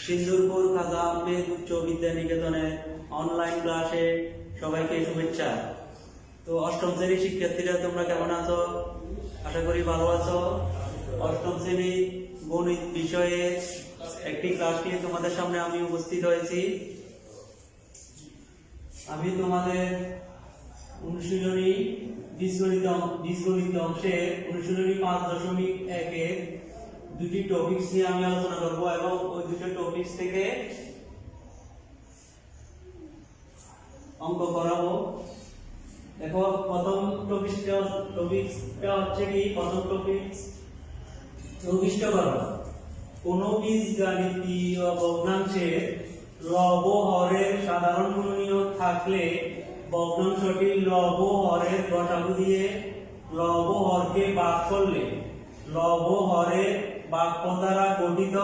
সিন্দুরপুর খাজা আহমেদ উচ্চ বিদ্যানিকেতনের অনলাইন ক্লাসে সবাইকে শুভেচ্ছা। তো অষ্টম শ্রেণীর শিক্ষার্থীরা তোমরা কেমন আছো? আশা করি ভালো আছো। অষ্টম শ্রেণী গণিত বিষয়ে একটি ক্লাস নিয়ে তোমাদের সামনে আমি উপস্থিত হয়েছি। আমি তোমাদের অনুশীলনী বীজগণিত অংশের অনুশীলনী 5.1 দুটি টপিকস নিয়ে আমি আলোচনা করব এবং ওই দুটো টপিকস থেকে অঙ্ক করাবো। দেখো, প্রথম টপিকসটা হচ্ছে কি, প্রথম টপিকস লঘিষ্ঠকরণ। কোন বীজগাণিতীয় ভগ্নাংশের লব হরের সাধারণ গুণনীয়ক থাকলে ভগ্নাংশটি লব হরের গসাগু দিয়ে লব হরকে ভাগ করলে লব হরের ভাগফল দ্বারা গঠিত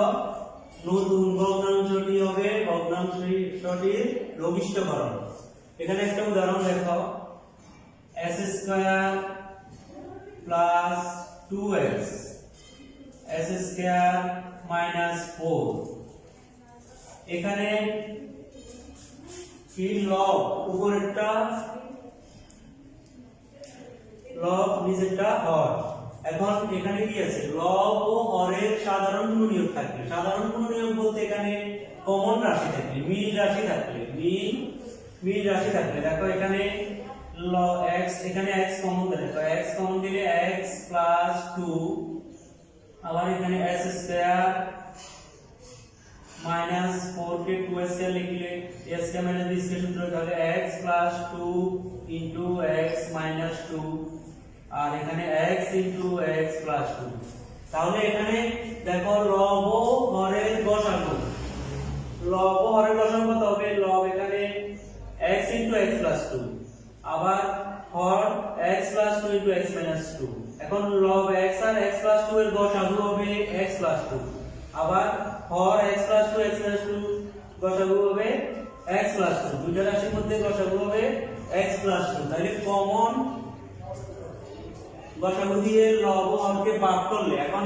নতুন ভগ্নাংশটি হবে ভগ্নাংশটির লঘিষ্ঠকরণ। এখানে একটা উদাহরণ দেখো, s² plus 2x s² minus 4। এখানে কি লব উপরেরটা লব নিচেরটা হর। এখন এখানে কি আছে, লব ও হরের সাধারণ গুণনীয়ক থাকলে, সাধারণ গুণনীয়ক বলতে এখানে কমন রাশি থাকলে, মিল রাশি থাকলে দেখো এখানে x, এখানে x কমন দিলে, তো x কমন দিলে x প্লাস 2, আবার এখানে s² মাইনাস 4 কে 2s কে লিখলে s কে মাইনাস b কে সূত্র তাহলে x plus 2 into x minus 2, আর এখানে x ইনটু x প্লাস 2। তাহলে এখানে দেখো লব হরের গসাগু, লব হরের গসাগু কত হবে, লব এখানে x ইনটু x প্লাস 2, আবার হর x plus 2 into x minus 2। এখন লব x আর x প্লাস 2 এর গসাগু হবে x প্লাস 2, আবার হর x প্লাস 2 x মাইনাস 2 গসাগু হবে x প্লাস 2। দুইটা রাশির মধ্যে গসাগু হবে x প্লাস 2। তাহলে কমন গসাগু দিয়ে লব হরকে ভাগ করলে, এখন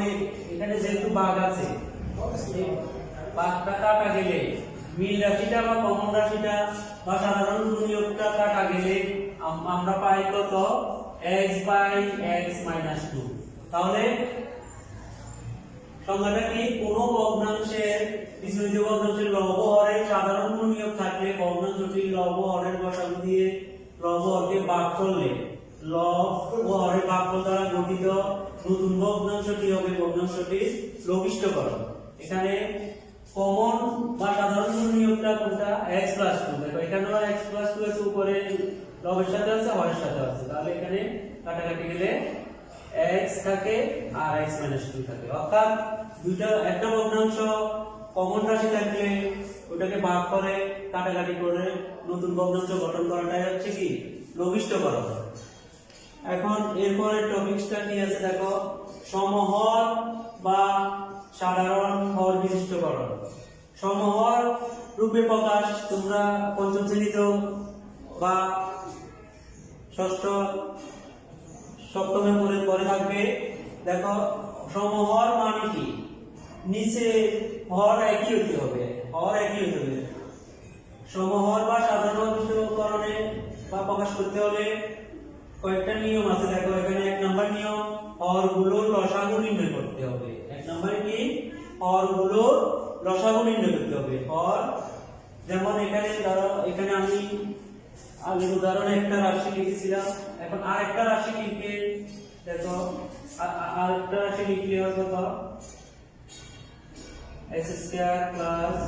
এখানে যেহেতু ভাগ আছে, ভাগটা কাটা গেলে মিল রাশিটা বা কমন রাশিটা বা সাধারণ গুণনীয়কটা কাটা গেলে আমরা পাই কত, x বাই x মাইনাস 2। তাহলে সংজ্ঞাটা কি, কোন ভগ্নাংশের বীজগণিতীয় ভগ্নাংশের লব হরের সাধারণ গুণনীয়ক থাকলে ভগ্নাংশটি লব হরের গসাগু দিয়ে লব হরকে ভাগ করলে লব ও হরের ভাগফল দ্বারা গঠিত নতুন ভগ্নাংশটি হবে ভগ্নাংশটির লঘিষ্ঠকরণ। এখানে কমন বা সাধারণ গুণনীয়কটা কোনটা, x প্লাস 2। দেখো এখানে x প্লাস 2 এর উপরে লবের সাথে আছে, হরের সাথে আছে, তাহলে এখানে কাটাকাটি গেলে x থাকে আর x মাইনাস 2 থাকে। অর্থাৎ দুইটা একটা ভগ্নাংশ কমন রাশি থাকলে ওটাকে ভাগ করে কাটাকাটি করে নতুন ভগ্নাংশ গঠন করাটাই হচ্ছে কি, লঘিষ্ঠকরণ। এখন এরপরের টপিকসটা কি আছে দেখো, সমহর বা সাধারণ হর বিশিষ্টকরণ। সমহর রূপে প্রকাশ তোমরা পঞ্চম শ্রেণীতে বা ষষ্ঠ সপ্তমে পরে থাকবে। দেখো সমহর মানে কি, নিচে হর একই হতে হবে, সমহর বা সাধারণ বিশিষ্টকরণে বা প্রকাশ করতে হলে কয়েকটা নিয়ম আছে। দেখো এখানে এক নাম্বার নিয়ম, হরগুলোর লসাগু নির্ণয় করতে হবে। এক নম্বরে কি, হরগুলোর লসাগু নির্ণয় করতে হবে। হর যেমন এখানে ধরো, এখানে আমি আগের উদাহরণে একটা রাশি লিখেছিলাম, এখন আরেকটা রাশি লিখে দেখো, আরেকটা রাশি লিখলে হবে কত, s² plus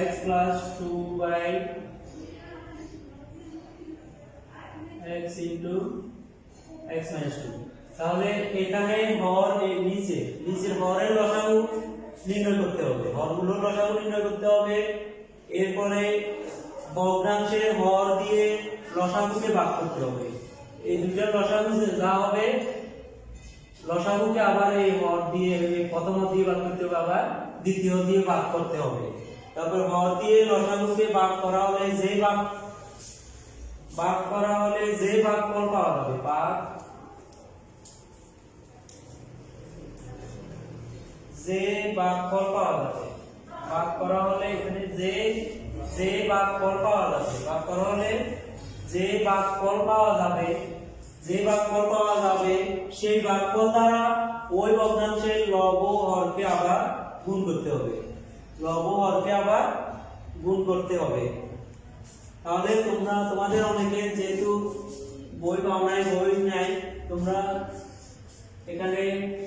x plus 2 by x into x minus 2। তাহলে এখানে হর নিচের হরের লসাগু নির্ণয় করতে হবে, হরগুলোর লসাগু নির্ণয় করতে হবে। এরপরে ভগ্নাংশের হর দিয়ে লসাগুকে ভাগ করতে হবে। এই দুইটা লসাগু যা হবে, লসাগুকে আবার এই হর দিয়ে প্রথম দিয়ে ভাগ করতে হবে, আবার দ্বিতীয় দিয়ে ভাগ করতে হবে। তারপর হর দিয়ে লসাগুকে ভাগ করা হলে যে ভাগফল পাওয়া যাবে, যে ভাগফল পাওয়া যাবে, ভাগ করা হলে এখানে যে ভাগফল পাওয়া যাবে, ভাগ করা হলে যে ভাগফল পাওয়া যাবে, যে ভাগফল পাওয়া যাবে সেই ভাগফল দ্বারা ওই ভগ্নাংশের লব ও হরকে আবার গুণ করতে হবে, লব ও হরকে আবার গুণ করতে হবে। তাহলে তোমাদের অনেকের যেহেতু বই পাও নাই, বই নাই, তোমরা এখানে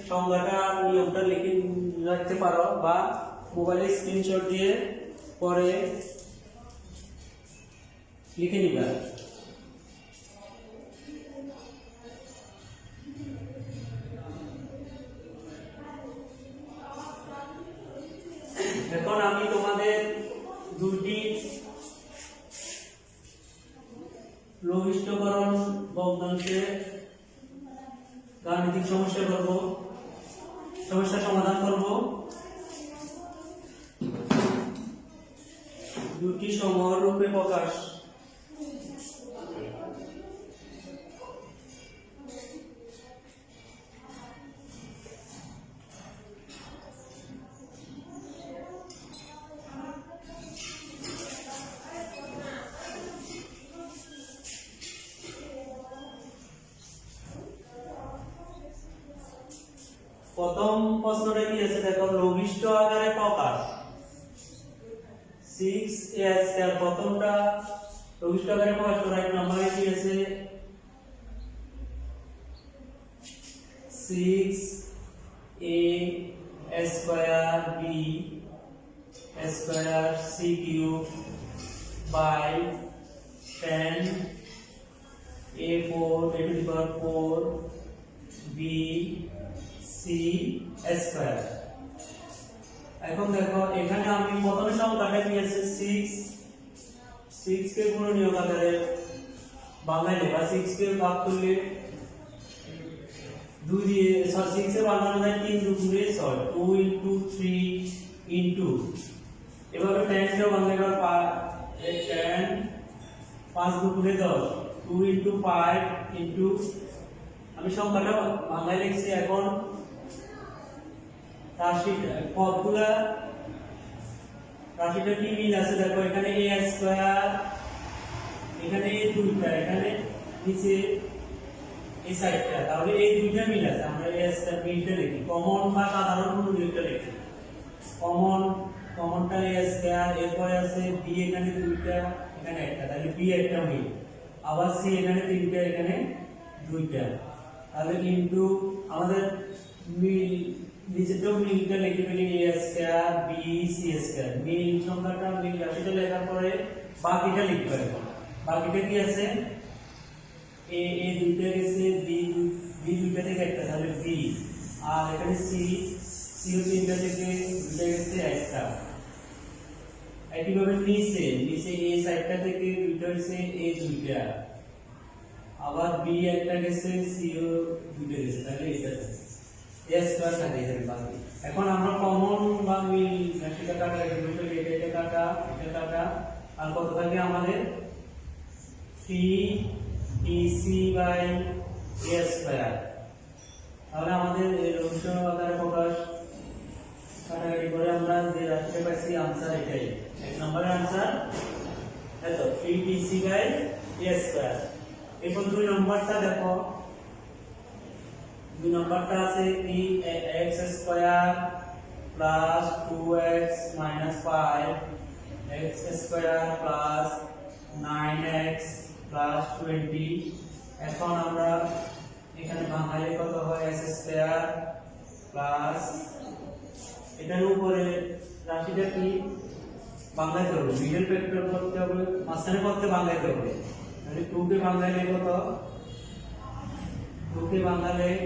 সংজ্ঞাটা নিয়মটা লিখে রাখতে পারো বা মোবাইলে স্ক্রিনশট দিয়ে পরে লিখে নিবা। এখন আমি তোমাদের দুটি লঘিষ্ঠকরণ ভগ্নাংশের গাণিতিক সমস্যা সমাধান করব। দুটি সমরূপে প্রকাশ। প্রথম প্রশ্নটা কি আছে দেখো, লঘিষ্ঠ আকারে প্রকাশ 6a² প্রথমটা লঘিষ্ঠ আকারে প্রকাশ করা, এক নম্বরে কি আছে 6a²b²10a⁴b²c²। এখন দেখো এখানে আমি প্রথমে সংখ্যাটা কি আছে 6 কে গুণনীয় আকারে বাংলায় বা 6 কে ভাগ করলে 2 দিয়ে 6 এর বানানো যায় 3 দুগুণে 6, 2 into 3 into, এভাবে 10 কে বাংলায় বা 10 5 দুগুণে 10, 2 into 5 into, আমি সংখ্যাটা বাংলায় লিখছি। এখন রাশিটা কি মিল আছে দেখো, এখানে a², এখানে এই দুইটা, এখানে নিচে এই সাইডটা, তাহলে এই দুইটা মিল আছে। আমরা a² মিলটা লিখি, কমন বা সাধারণ গুণনীয়কটা লিখি। কমনটা a², এরপরে আছে b, এখানে দুইটা, এখানে একটা, তাহলে b একটা মিল, আবার c এখানে তিনটা, এখানে দুইটা, তাহলে কিন্তু আমাদের মিল নিচেটাও মিলটা লিখে ফেলি a² b c²। মিল সংখ্যাটা মিল রাশিটা লেখার পরে বাকিটা লিখতে হবে। বাকিটা কি আছে, a দুইটা গেছে, b দুইটা থেকে একটা, তাহলে b, আর এখানে c তিনটা থেকে দুইটা গেছে একটা। একইভাবে নিচে a সাইডটা থেকে দুইটা হইছে a দুইটা, আবার b একটা গেছে, c দুইটা গেছে, তাহলে এটা a² থাকে এর বাকি। এখন আমরা কমন বা মিল রাশিটা কাটা, এটা কাটা, আর কত থাকে আমাদের 3tc/a²। তাহলে আমাদের এই লঘিষ্ঠ আকারে প্রকাশ কাটাকাটি করে আমরা যে রাশিটা পাইছি आंसर এটাই, এক নম্বরের आंसर এত 3tc/a²। এরপর দুই নম্বরটা দেখো, দুই নম্বরটা আছে কি x² + 2x - 5 x² + 9x + 20। এখন আমরা এখানে বাংলায় কত হয় s² প্লাস এটার উপরে রাশিটা কি বাংলায় করব, মিডল ফ্যাক্টর করতে হবে, মাঝখানে করতে বাংলায় করবে, তাহলে 2 কে বাংলায় লিখব, তো 2 কে বাংলায়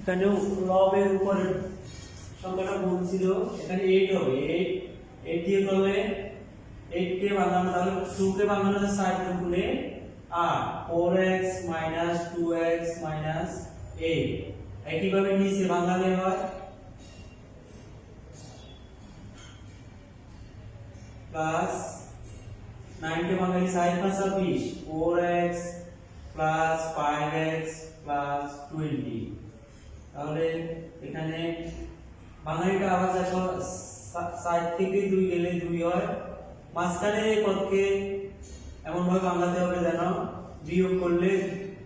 এখানে লবের উপরে সংখ্যাটা গুণ ছিল, এখানে 8 হবে, 8 দিয়ে করলে 8 কে ভাঙানো, তাহলে 2 কে ভাঙানো আছে 7 গুণে 8, 4x 2x 8। একইভাবে নিচে ভাঙালে হয় প্লাস 9 কে ভাঙালে 7 5 20, 4x 5x 20। তাহলে এখানে ভাঙালিটা আবার দেখো 7 থেকে 2 গেলে 2 হয়, মাঝখানে এই পদকে এমন ভাবে ভাঙাতে হবে যেন বিয়োগ করলে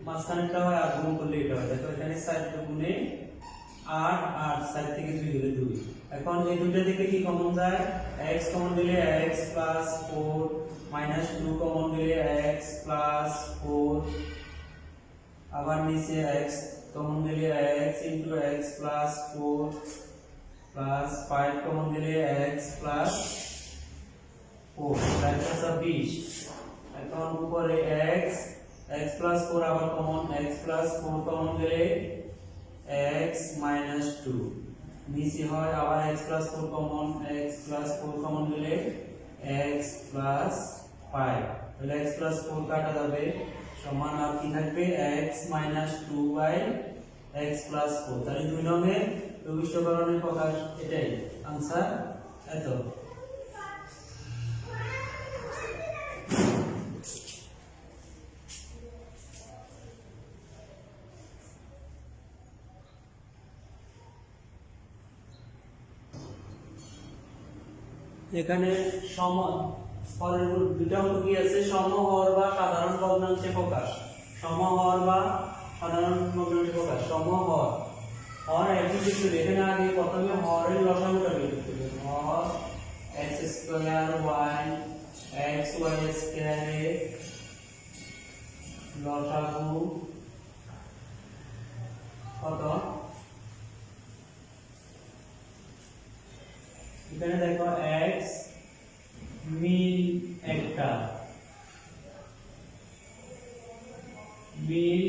মাঝখানেরটা হয় আর গুণ করলে এটা হয়। দেখো এখানে 7 গুণে 8 8, 7 থেকে 2 গেলে 2। এখন এই দুইটা থেকে কি কমন যায়, x কমন দিলে x 4 2 কমন দিলে x 4, আবার নিচে x কমন দিলে x x 4 5 কমন দিলে x 4 5 20। এখন উপরে x 4 আবার কমন, x 4 কমন দিলে x 2, নিচে হয় আবার x 4 কমন, x 4 কমন দিলে x 5। তাহলে x 4 কাটা যাবে, সমান আর কি থাকবে x 2 বাই x 4। তাহলে দুই নংয়ের প্রবিষ্টকরণের প্রকাশ এটাই, आंसर এত। এখানে সম পরের দুটো অঙ্ক কি আছে, সমহর বা সাধারণ ভগ্নাংশে প্রকাশ। সমহর বা সাধারণ ভগ্নাংশে প্রকাশ। সমহর হর একই কিছু, এখানে আগে প্রথমে হরের লসাগুটা বের করতে হবে। হর x square y x y স্কয়ারের লসাগু কত, এখানে দেখো x মিল একটা, মিল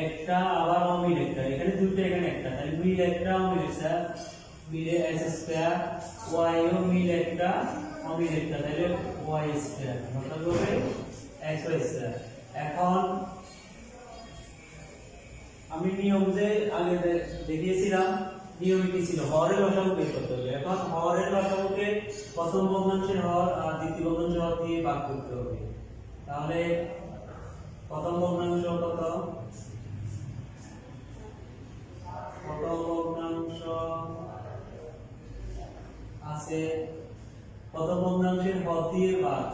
একটা আবার অমিল একটা, এখানে দুটো এখানে একটা, তাহলে মিল একটা অমিল একটা, মিলে x স্কয়ার, y ও মিল একটা অমিল একটা, তাহলে y স্কয়ার मतलब হবে x y স্কয়ার। এখন আমি নিয়ম যে আগে দেখিয়েছিলাম, নিয়ম কি ছিল, হরের লসাগু বের করতে হবে। এখন হরের লসাগুকে প্রথম ভগ্নাংশের হর আর দ্বিতীয় ভগ্নাংশের হর দিয়ে ভাগ করতে হবে। তাহলে প্রথম ভগ্নাংশ কত, প্রথম ভগ্নাংশ আছে, প্রথম ভগ্নাংশের হর দিয়ে ভাগ,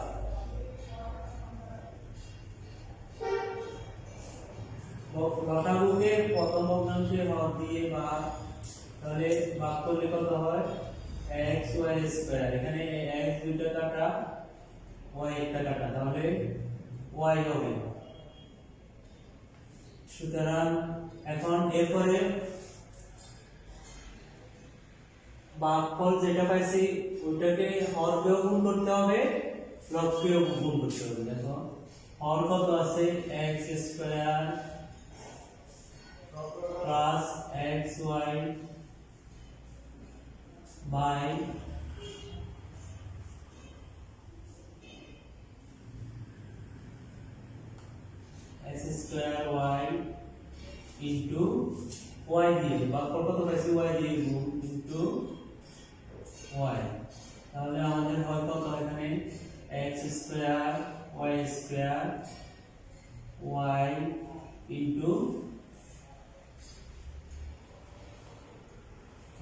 লসাগুকে প্রথম ভগ্নাংশের হর দিয়ে ভাগ, তাহলে ভাগ করলে কত হয় x y স্কয়ার, এখানে x দুইটা কাটা y একটা কাটা, তাহলে y হবে। সুতরাং এখন এরপরে ভাগফল যেটা পাইছি ওইটাকে হরকেও গুণ করতে হবে, লবকেও গুণ করতে হবে। দেখো হর কত আছে, x square plus xy by x square y into y দিয়ে ভাগফল কত পাইছি, y দিয়ে গুণ ইনটু y। তাহলে আমাদের হয় কত, এখানে x square y square y into,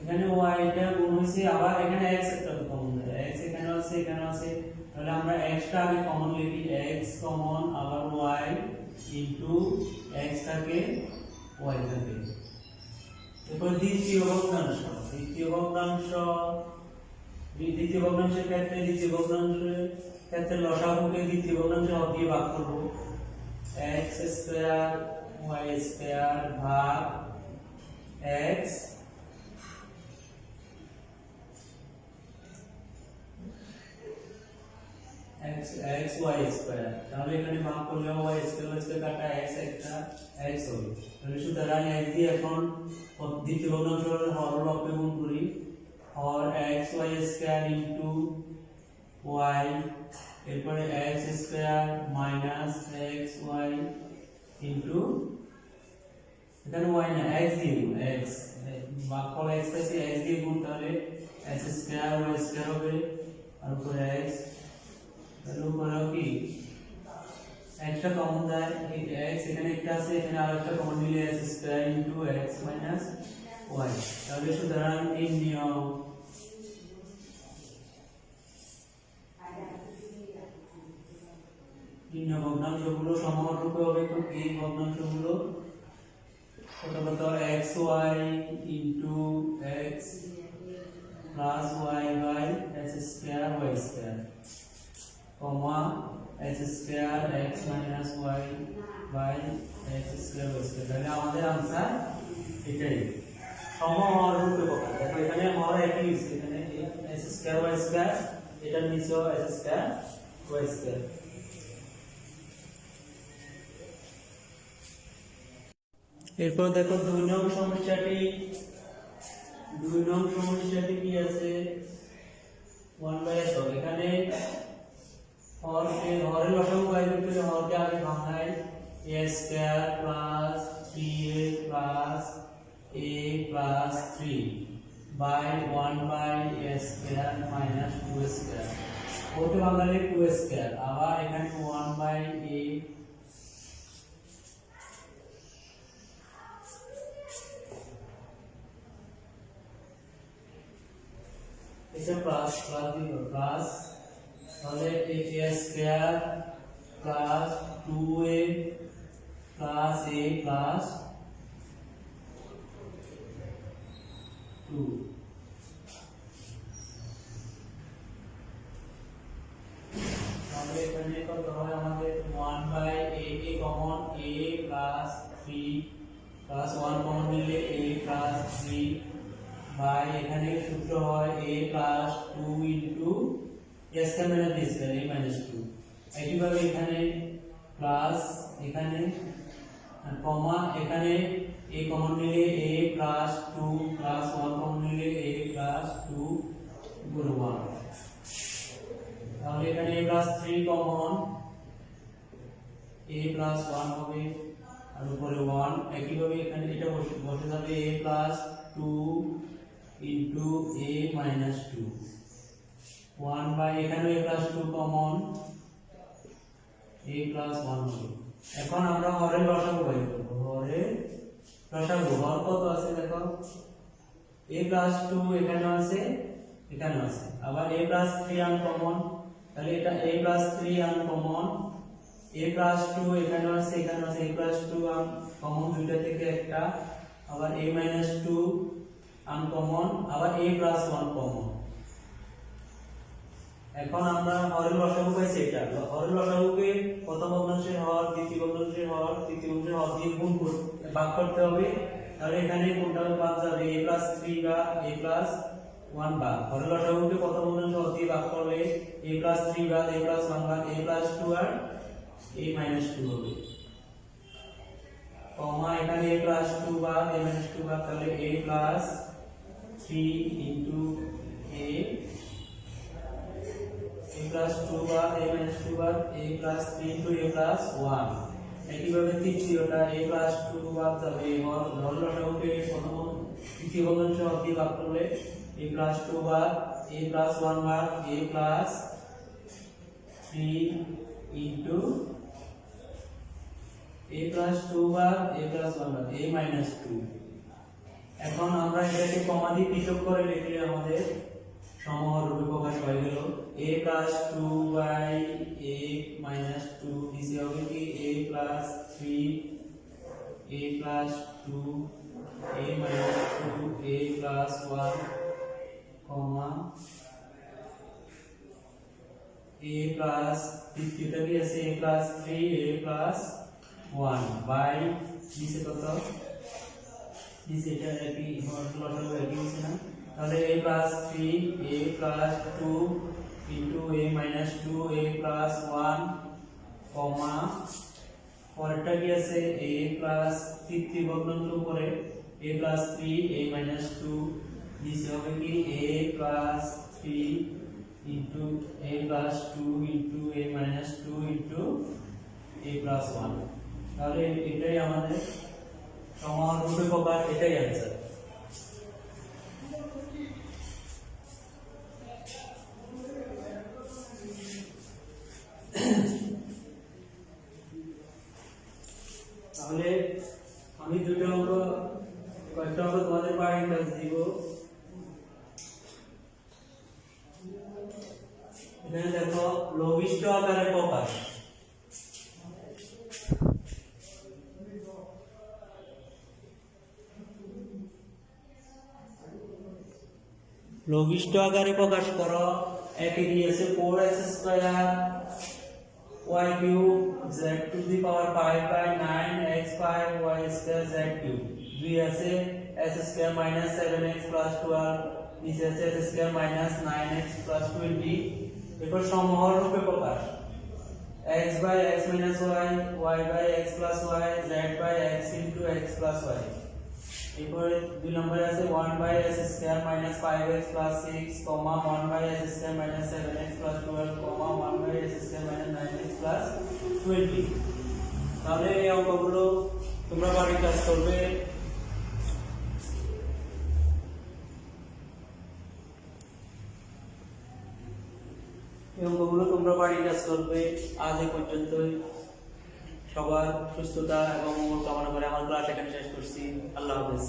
এখানে y টা গুণ হইছে, আবার এখানে x একটা কমন আছে, x এখানে আছে এখানে আছে, তাহলে আমরা x টা আগে কমন লিখি, x কমন আবার y ইনটু x থাকে y থাকে। এরপর দ্বিতীয় ভগ্নাংশ, দ্বিতীয় ভগ্নাংশের ক্ষেত্রে লসাগুকে দ্বিতীয় ভগ্নাংশে হর দিয়ে ভাগ করব, x স্কয়ার y স্কয়ার ভাগ x x y স্কয়ার। তাহলে এখানে ভাগ করলে y স্কয়ার কাটা x একটা x হবে। তাহলে সুতরাং x দিয়ে এখন দ্বিতীয় ভগ্নাংশ হর লবকে গুণ করি, হর x y square into y, এরপরে x square minus x y into এখানে ওয়াই না এক্স দিয়ে গুণ এক্স ভাগফল এক্স আছে এক্স দিয়ে গুণ তাহলে এক্স স্কয়ার ওয়াই স্কয়ার হবে আর উপরে এক্স তাহলে উপরে কি একটা কমন যায় এই x এখানে একটা আছে এখানে আরেকটা কমন নিলে x square into x minus y তাহলে সুতরাং এই নিয়ম ভগ্নাংশগুলো সমানুরূপে হবে তো এই ভগ্নাংশগুলো প্রথমত xy into x plus y by x square y square কমা x square x minus y by x square y square তাহলে আমাদের आंसर এটাই সমানুরূপে কথা দেখো এখানে হর একই আছে এখানে x স্কয়ার y স্কয়ার এটার নিচেও x স্কয়ার y স্কয়ার এরপর দেখো 2 নং সমস্যাটি কি আছে 1/s এখানে হরের লসাগু বাইর করতে হলে হরকে আগে ভাঙাই a square plus 3a plus a plus 3 by 1/s square minus 2 square ওটা ভাঙালে 2 স্কয়ার আবার এখানে 1/a এটা প্লাস দিব প্লাস তাহলে a square plus 2a plus a plus 2 তাহলে এখানে কত হয় আমাদের 1/a common a plus 3 plus 1 common নিলে a প্লাস 3 বাই এখানে সূত্র হয় a plus 2 into s K minus b square a minus 2 একইভাবে এখানে প্লাস এখানে কমা এখানে a কমন নিলে a প্লাস 2 প্লাস 1 কমন নিলে a প্লাস 2 গুণ 1 তাহলে এখানে a plus 3 common a plus 1 হবে আর উপরে 1 একইভাবে এখানে এটা বসে যাবে a plus 2 into a minus 2 1 by এখানে a plus 2 common a plus 1 হবে এখন আমরা হরের লসাগু বের করব হরের লসাগু হর কত আছে দেখো a plus 2 এখানে আছে আবার a plus 3 আনকমন তাহলে এটা a plus 3 uncommon a plus 2 এখানে আছে a plus 2 আনকমন দুইটা থেকে একটা আবার a minus 2 আনকমন আবার a প্লাস 1 কমন এখন আমরা হরের লসাগু পাইছি এটা হরের লসাগুকে প্রথম ভগ্নাংশের হর দ্বিতীয় ভগ্নাংশের হর তৃতীয় ভগ্নাংশের হর দিয়ে গুণ ভাগ করতে হবে তাহলে এখানে কোনটা বাদ যাবে a প্লাস 3 বা a প্লাস 1 বা হরের লসাগুকে প্রথম ভগ্নাংশের হর দিয়ে ভাগ করলে a প্লাস 3 বা a প্লাস 1 বা a প্লাস 2 আর a মাইনাস 2 হবে কমা এখানে a প্লাস 2 বা a মাইনাস 2 বা তাহলে a plus 3 into a plus 2 bar a minus 2 bar a plus 3 into a plus 1 একইভাবে তৃতীয়টা a plus 2 বার যাবে হর লসাগুকে প্রথম তৃতীয় ভগ্নাংশ দিয়ে ভাগ করলে a plus 2 bar a plus 1 bar a plus 3 into a plus 2 bar a plus 1 bar a minus 2 এখন আমরা এটাকে কমা দিয়ে পৃথক করে লিখলে আমাদের সমহররূপে প্রকাশ হয়ে গেল a plus 2 by a minus 2 নিচে হবে কি a plus 3 a plus 2 a minus 2 a plus 1 comma a plus তৃতীয়টা কি আছে a plus 3 a plus 1 by নিচে কত নিচে এটা একই লসাগু একই আছে না তাহলে a plus 3 a plus 2 into a minus 2 a plus 1 comma পরেরটা কি আছে a plus তৃতীয় ভগ্নাংশ উপরে a plus 3 a minus 2 নিচে হবে কি a plus 3 a into a plus 2 into a minus 2 into a plus 1 তাহলে এটাই আমাদের সমারূপে প্রকার এটাই आंसर তাহলে আমি দুটো অঙ্ক কয়েকটা অঙ্ক তোমাদের বাড়ির কাজ দিব এখানে দেখো লঘিষ্ঠ আকারে প্রকাশ লঘিষ্ঠ আকারে প্রকাশ করো একে দিয়েছে 4x square y cube z to the power 5 by 9 x 5 y square z cube দুই আছে s square minus 7x plus 12 নিচে আছে s square minus 9x plus 20 এরপর সমহর রূপে প্রকাশ x by x minus y y by x plus y z by x into x plus y এরপর দুই নম্বরে আছে 1 by s square minus 5x plus 6 comma 1 by s square minus 7x plus 12 comma 1 by s square minus 9x plus 20 তাহলে এই অঙ্কগুলো তোমরা বাড়িতে কাজ করবে এই অঙ্কগুলো তোমরা বাড়িতে কাজ করবে আজ এই পর্যন্তই সবার সুস্থতা এবং মঙ্গল কামনা করে আমার ক্লাস এখানে শেষ করছি আল্লাহ হাফেজ